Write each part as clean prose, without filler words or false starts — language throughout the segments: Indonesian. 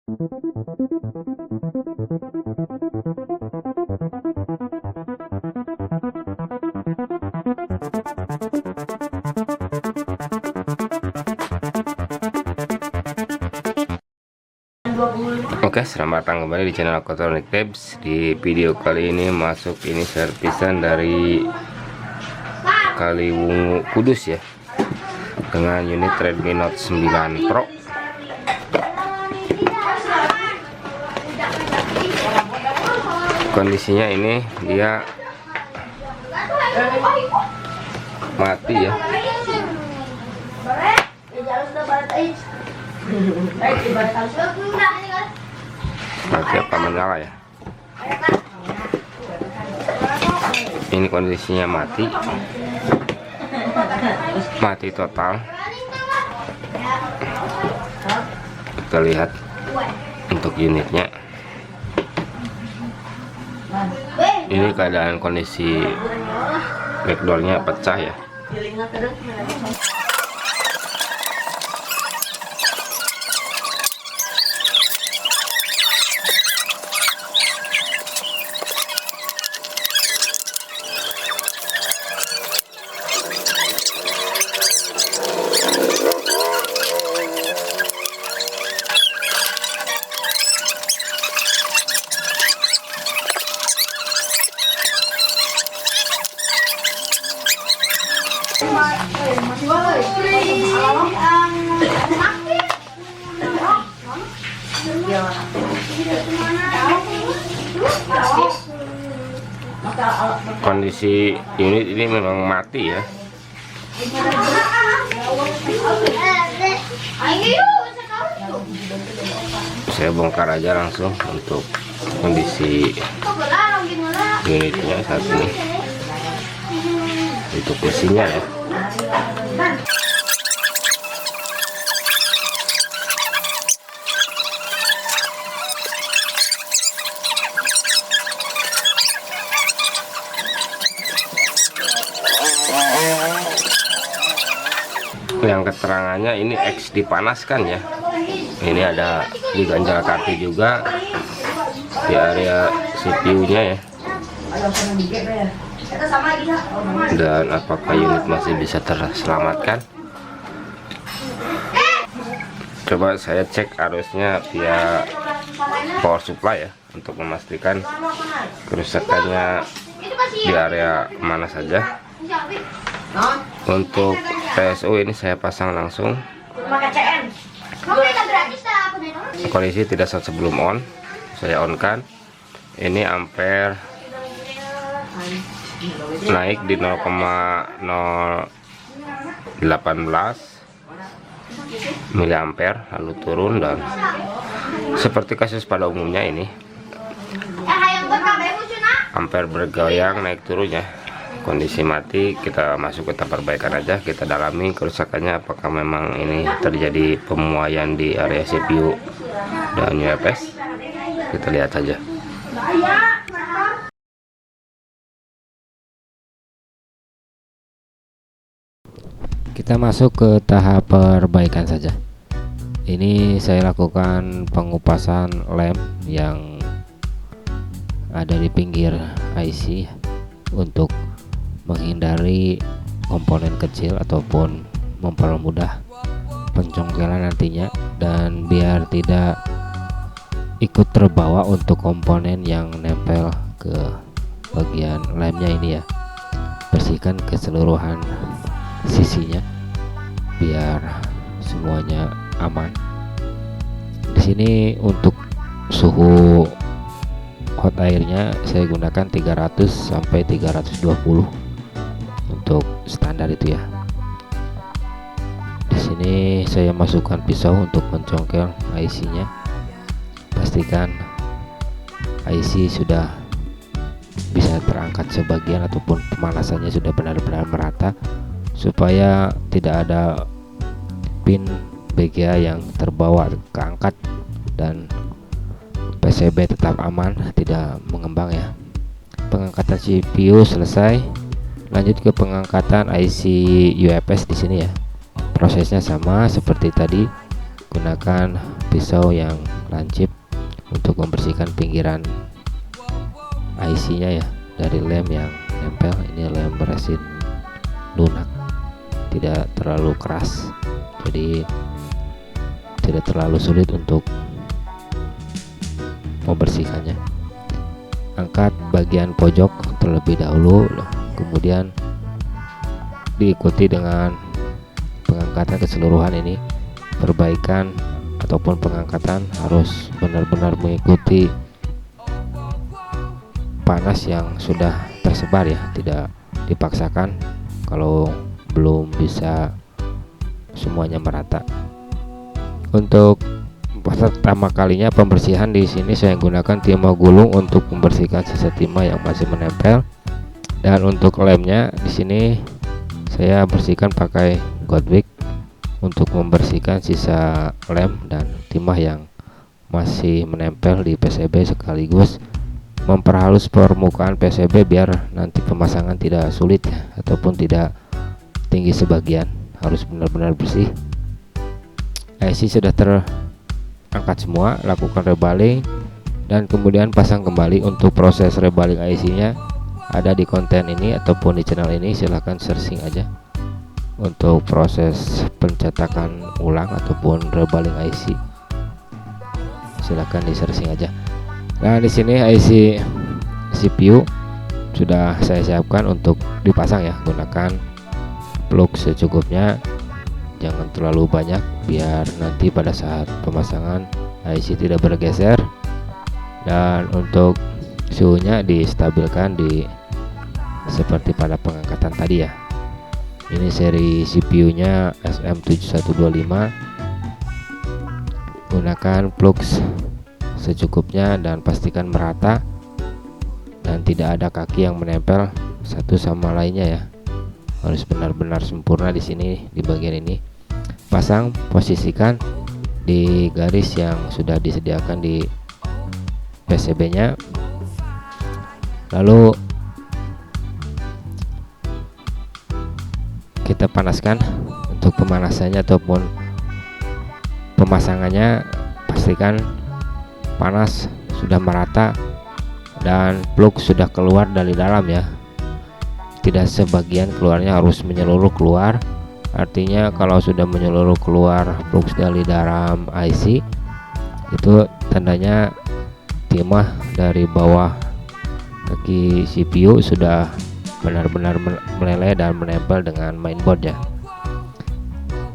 Oke, selamat datang kembali di channel Kotonik Tips. Di video kali ini masuk ini servisan dari Kaliwungu Kudus ya, dengan unit Redmi Note 9 Pro. Kondisinya ini dia mati ya. Mati apa menyala ya? Ini kondisinya mati total. Kita lihat untuk unitnya. Ini keadaan kondisi backdoornya pecah ya. Kondisi unit ini memang mati ya. Saya bongkar aja langsung untuk kondisi unitnya saat ini, untuk mesinnya ya. Yang keterangannya ini X dipanaskan ya. Ini ada diganjal kartu juga di area CPU-nya ya. Dan apakah unit masih bisa terselamatkan? Coba saya cek arusnya via power supply ya, untuk memastikan kerusakannya di area mana saja. Untuk PSU ini saya pasang langsung. Kondisi tidak saat sebelum on, saya on kan. Ini ampere naik di 0,018 miliampere, lalu turun, dan seperti kasus pada umumnya ini ampere bergoyang naik turunnya. Kondisi mati, kita masuk ke tempat perbaikan aja, kita dalami kerusakannya, apakah memang ini terjadi pemuaian di area CPU dan UFS. Kita lihat saja. Kita masuk ke tahap perbaikan saja. Ini saya lakukan pengupasan lem yang ada di pinggir IC untuk menghindari komponen kecil ataupun mempermudah pencongkelan nantinya, dan biar tidak ikut terbawa untuk komponen yang nempel ke bagian lemnya ini ya. Bersihkan keseluruhan sisinya biar semuanya aman. Di sini untuk suhu hot airnya saya gunakan 300 sampai 320 untuk standar itu ya. Di sini saya masukkan pisau untuk mencongkel IC-nya. Pastikan IC sudah bisa terangkat sebagian ataupun pemanasannya sudah benar-benar merata, supaya tidak ada pin BGA yang terbawa keangkat dan PCB tetap aman, tidak mengembang ya. Pengangkatan CPU selesai, lanjut ke pengangkatan IC UFS di sini ya. Prosesnya sama seperti tadi, gunakan pisau yang lancip untuk membersihkan pinggiran IC nya ya dari lem yang nempel. Ini lem resin lunak, tidak terlalu keras, jadi tidak terlalu sulit untuk membersihkannya. Angkat bagian pojok terlebih dahulu, kemudian diikuti dengan pengangkatan keseluruhan. Ini perbaikan ataupun pengangkatan harus benar-benar mengikuti panas yang sudah tersebar ya, tidak dipaksakan kalau belum bisa semuanya merata. Untuk pertama kalinya pembersihan di sini saya gunakan timah gulung untuk membersihkan sisa timah yang masih menempel, dan untuk lemnya di sini saya bersihkan pakai Godwick untuk membersihkan sisa lem dan timah yang masih menempel di PCB, sekaligus memperhalus permukaan PCB biar nanti pemasangan tidak sulit ya, ataupun tidak tinggi sebagian, harus benar-benar bersih. IC sudah terangkat semua, lakukan rebaling dan kemudian pasang kembali. Untuk proses rebaling IC nya ada di konten ini ataupun di channel ini, silahkan searching aja untuk proses pencetakan ulang ataupun rebaling IC, silahkan di searching aja. Nah di sini IC CPU sudah saya siapkan untuk dipasang ya, gunakan plug secukupnya, jangan terlalu banyak biar nanti pada saat pemasangan IC tidak bergeser. Dan untuk suhunya distabilkan di seperti pada pengangkatan tadi ya. Ini seri CPU nya SM7125, gunakan plug secukupnya dan pastikan merata dan tidak ada kaki yang menempel satu sama lainnya ya, harus benar-benar sempurna di sini. Di bagian ini pasang, posisikan di garis yang sudah disediakan di PCB nya, lalu kita panaskan. Untuk pemanasannya ataupun pemasangannya pastikan panas sudah merata dan plug sudah keluar dari dalam ya, tidak sebagian keluarnya, harus menyeluruh keluar. Artinya kalau sudah menyeluruh keluar plug dari dalam IC, itu tandanya timah dari bawah kaki CPU sudah benar-benar meleleh dan menempel dengan mainboard ya.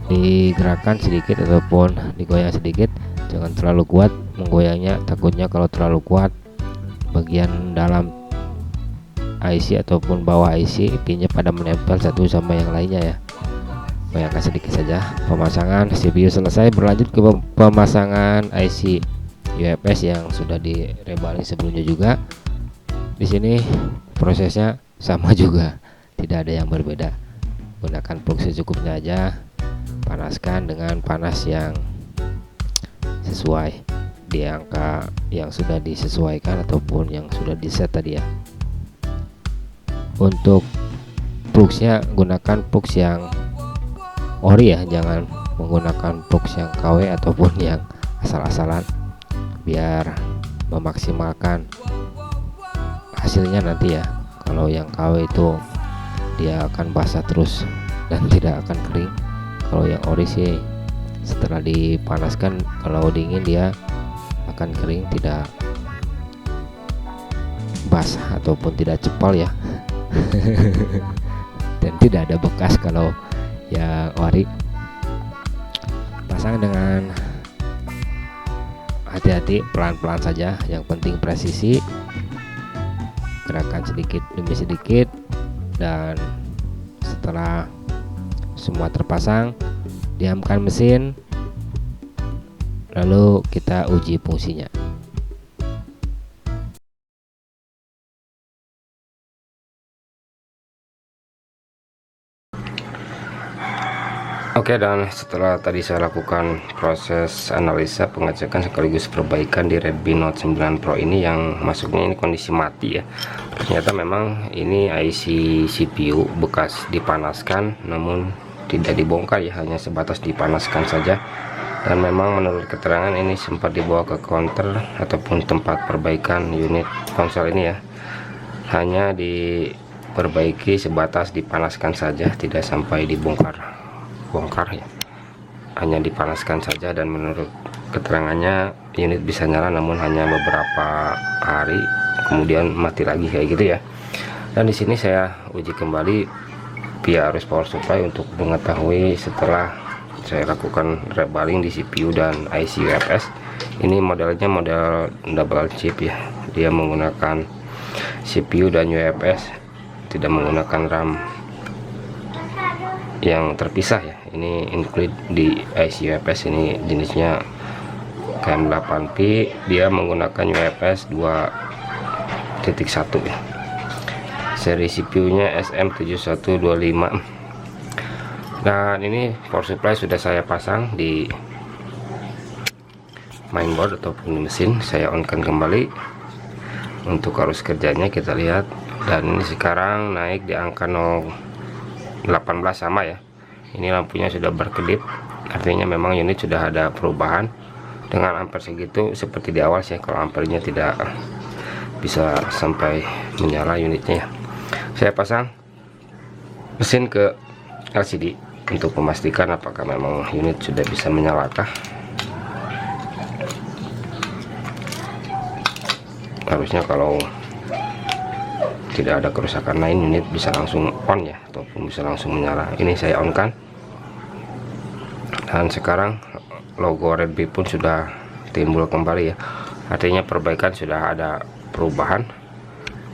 Digerakkan sedikit ataupun digoyang sedikit, jangan terlalu kuat menggoyangnya, takutnya kalau terlalu kuat bagian dalam IC ataupun bawah IC pinnya pada menempel satu sama yang lainnya ya. Goyangkan sedikit saja. Pemasangan CPU selesai, berlanjut ke pemasangan IC UFS yang sudah direbaling sebelumnya juga. Di sini prosesnya sama juga, tidak ada yang berbeda. Gunakan plug secukupnya aja, panaskan dengan panas yang sesuai di angka yang sudah disesuaikan ataupun yang sudah di set tadi ya. Untuk plugsnya gunakan plugs yang ori ya, jangan menggunakan plugs yang KW ataupun yang asal-asalan, biar memaksimalkan hasilnya nanti ya. Kalau yang KW itu dia akan basah terus dan tidak akan kering. Kalau yang ori sih setelah dipanaskan, kalau dingin dia akan kering, tidak basah ataupun tidak cepal ya. Dan tidak ada bekas kalau yang ori. Pasang dengan hati-hati, pelan-pelan saja, yang penting presisi. Gerakan sedikit demi sedikit, dan setelah semua terpasang, diamkan mesin, lalu kita uji fungsinya. Oke, dan setelah tadi saya lakukan proses analisa, pengecekan sekaligus perbaikan di Redmi Note 9 Pro ini yang masuknya ini kondisi mati ya. Ternyata memang ini IC CPU bekas dipanaskan namun tidak dibongkar ya, hanya sebatas dipanaskan saja. Dan memang menurut keterangan ini sempat dibawa ke counter ataupun tempat perbaikan unit ponsel ini ya, hanya diperbaiki sebatas dipanaskan saja, tidak sampai dibongkar ya, hanya dipanaskan saja. Dan menurut keterangannya unit bisa nyala namun hanya beberapa hari kemudian mati lagi kayak gitu ya. Dan di sini saya uji kembali via arus power supply untuk mengetahui setelah saya lakukan rebaling di CPU dan IC UFS. Ini modelnya model double chip ya, dia menggunakan CPU dan UFS, tidak menggunakan RAM yang terpisah ya. Ini include di IC UFS, ini jenisnya KM8P, dia menggunakan UFS 2.1 ya. Seri CPU nya SM7125. Dan ini power supply sudah saya pasang di mainboard ataupun di mesin. Saya on kan kembali untuk arus kerjanya, kita lihat. Dan ini sekarang naik di angka 018 sama ya. Ini lampunya sudah berkedip, artinya memang unit sudah ada perubahan. Dengan ampere segitu seperti di awal sih, kalau ampernya tidak bisa sampai menyala unitnya ya. Saya pasang mesin ke LCD untuk memastikan apakah memang unit sudah bisa menyalakah. Harusnya kalau tidak ada kerusakan lain, unit bisa langsung on ya, ataupun bisa langsung menyala. Ini saya on kan, dan sekarang logo Redmi pun sudah timbul kembali ya, artinya perbaikan sudah ada perubahan.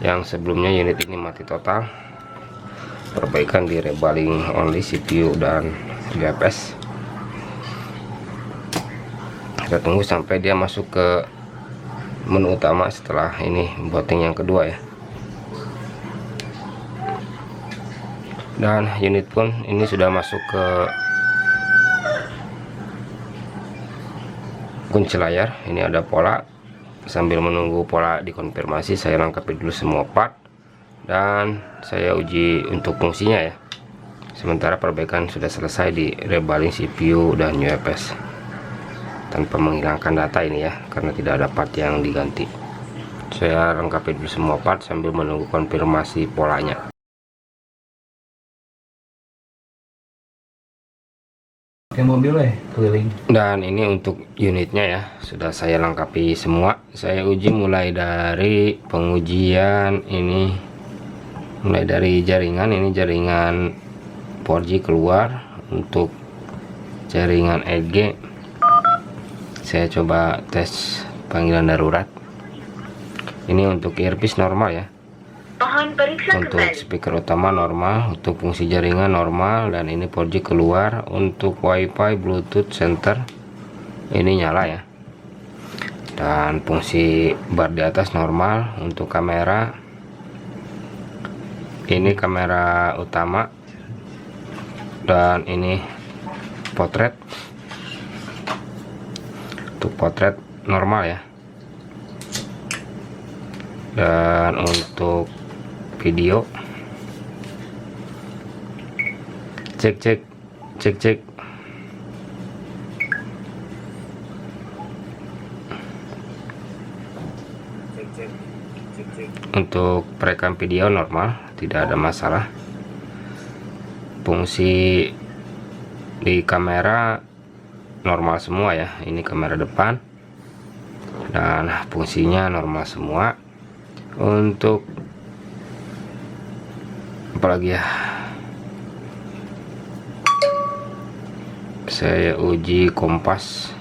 Yang sebelumnya unit ini mati total, perbaikan di rebaling only CPU dan UFS. Kita tunggu sampai dia masuk ke menu utama setelah ini booting yang kedua ya. Dan unit pun ini sudah masuk ke kunci layar. Ini ada pola. Sambil menunggu pola dikonfirmasi, saya lengkapi dulu semua part dan saya uji untuk fungsinya ya. Sementara perbaikan sudah selesai di rebaling CPU dan UFS tanpa menghilangkan data ini ya, karena tidak ada part yang diganti. Saya lengkapi dulu semua part sambil menunggu konfirmasi polanya. Mobil keliling. Dan ini untuk unitnya ya, sudah saya lengkapi semua. Saya uji mulai dari pengujian ini, mulai dari jaringan. Ini jaringan 4G keluar. Untuk jaringan EG saya coba tes panggilan darurat. Ini untuk earpiece normal ya. Untuk speaker utama normal, untuk fungsi jaringan normal, dan ini 4G keluar. Untuk WiFi, Bluetooth, center ini nyala ya. Dan fungsi bar di atas normal. Untuk kamera, ini kamera utama, dan ini potret. Untuk potret normal ya. Dan untuk video, cek. Untuk perekam video normal, tidak ada masalah. Fungsi di kamera normal semua ya. Ini kamera depan dan fungsinya normal semua. Untuk apalagi ya, saya uji kompas.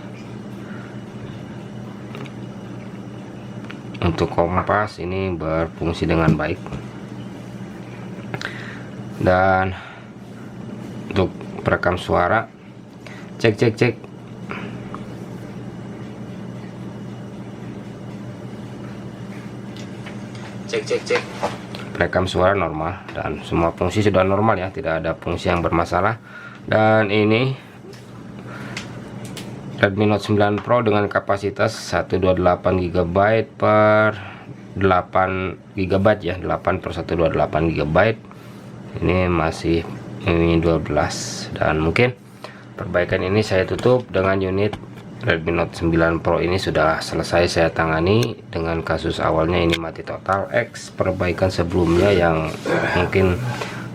Untuk kompas ini berfungsi dengan baik. Dan untuk perekam suara, cek. Perekam suara normal dan semua fungsi sudah normal ya, tidak ada fungsi yang bermasalah. Dan ini Redmi Note 9 Pro dengan kapasitas 128 GB per 8 GB ya, 8 per 128 GB. Ini masih ini 12, dan mungkin perbaikan ini saya tutup dengan unit Redmi Note 9 Pro ini sudah selesai saya tangani. Dengan kasus awalnya ini mati total, X perbaikan sebelumnya yang mungkin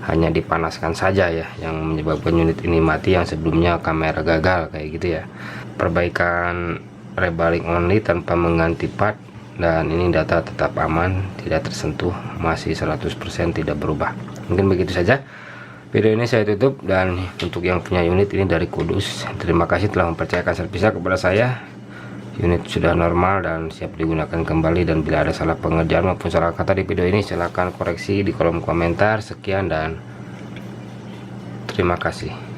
hanya dipanaskan saja ya yang menyebabkan unit ini mati, yang sebelumnya kamera gagal kayak gitu ya. Perbaikan rebaling only tanpa mengganti part, dan ini data tetap aman, tidak tersentuh, masih 100% tidak berubah. Mungkin begitu saja video ini saya tutup. Dan untuk yang punya unit ini dari Kudus, terima kasih telah mempercayakan servisnya kepada saya. Unit sudah normal dan siap digunakan kembali, dan bila ada salah pengerjaan maupun salah kata di video ini silahkan koreksi di kolom komentar. Sekian dan terima kasih.